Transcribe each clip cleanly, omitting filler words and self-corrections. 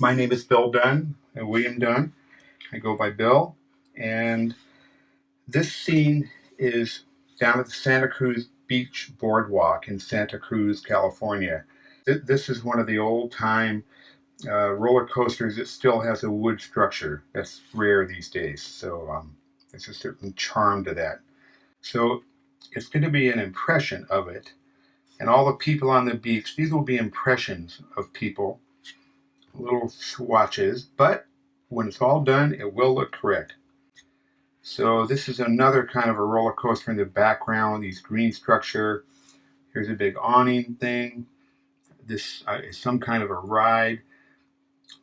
My name is Bill Dunn, William Dunn. I go by Bill. And this scene is down at the Santa Cruz Beach Boardwalk in Santa Cruz, California. This is one of the old-time roller coasters that still has a wood structure. That's rare these days. So there's a certain charm to that. So it's going to be an impression of it. And all the people on the beach, these will be impressions of people, little swatches, but when it's all done, it will look correct. So this is another kind of a roller coaster in the background, these green structure. Here's a big awning thing. This is some kind of a ride.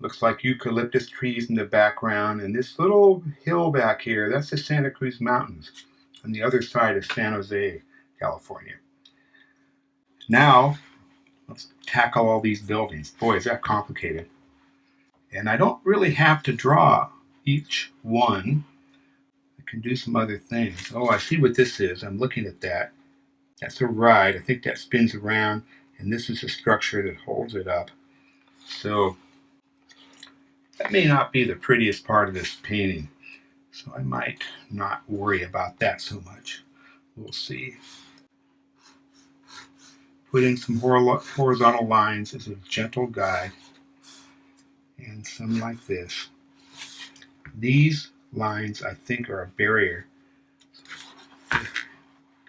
Looks like eucalyptus trees in the background. And this little hill back here, that's the Santa Cruz Mountains. On the other side is San Jose, California. Now, let's tackle all these buildings. Boy, is that complicated. And I don't really have to draw each one. I can do some other things. Oh, I see what this is. I'm looking at that. That's a ride. I think that spins around. And this is a structure that holds it up. So that may not be the prettiest part of this painting. So I might not worry about that so much. We'll see. Putting some horizontal lines as a gentle guide. And some like this. These lines, I think, are a barrier.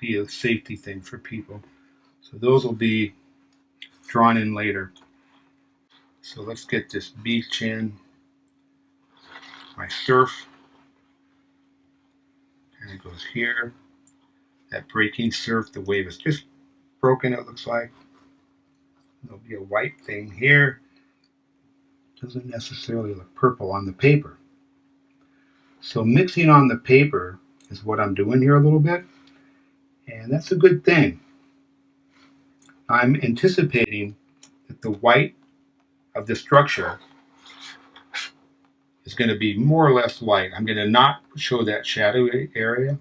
Be a safety thing for people. So those will be drawn in later. So let's get this beach in. My surf kind of goes here. That breaking surf, the wave is just broken, it looks like. There'll be a white thing here. Doesn't necessarily look purple on the paper. So mixing on the paper is what I'm doing here a little bit. And that's a good thing. I'm anticipating that the white of the structure is going to be more or less light. I'm going to not show that shadowy area.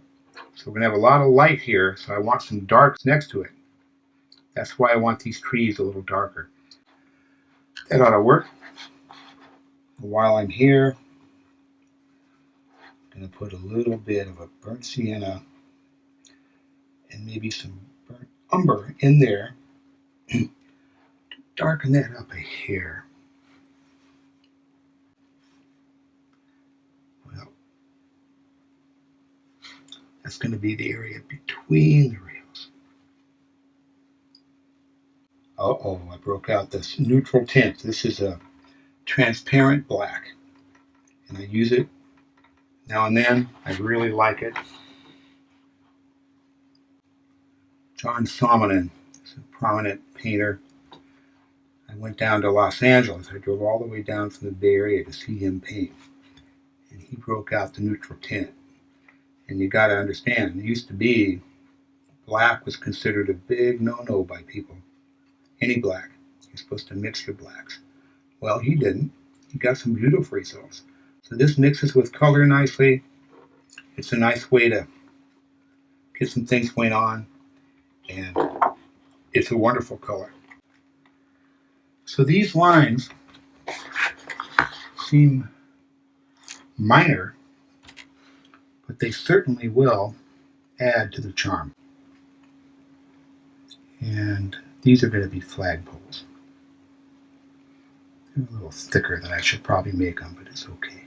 So we're going to have a lot of light here. So I want some darks next to it. That's why I want these trees a little darker. That ought to work. While I'm here, I'm going to put a little bit of a burnt sienna and maybe some burnt umber in there to darken that up a hair. Well, that's going to be the area between the rails. Uh-oh, I broke out this neutral tint. This is a transparent black, and I use it now and then. I really like it. John Salmonen is a prominent painter. I went down to Los Angeles. I drove all the way down from the Bay Area to see him paint. And he broke out the neutral tint. And you got to understand, it used to be black was considered a big no-no by people. Any black. You're supposed to mix your blacks. Well, he didn't. He got some beautiful results. So this mixes with color nicely. It's a nice way to get some things going on. And it's a wonderful color. So these lines seem minor, but they certainly will add to the charm. And these are going to be flagpoles. They're a little thicker than I should probably make them, but it's okay.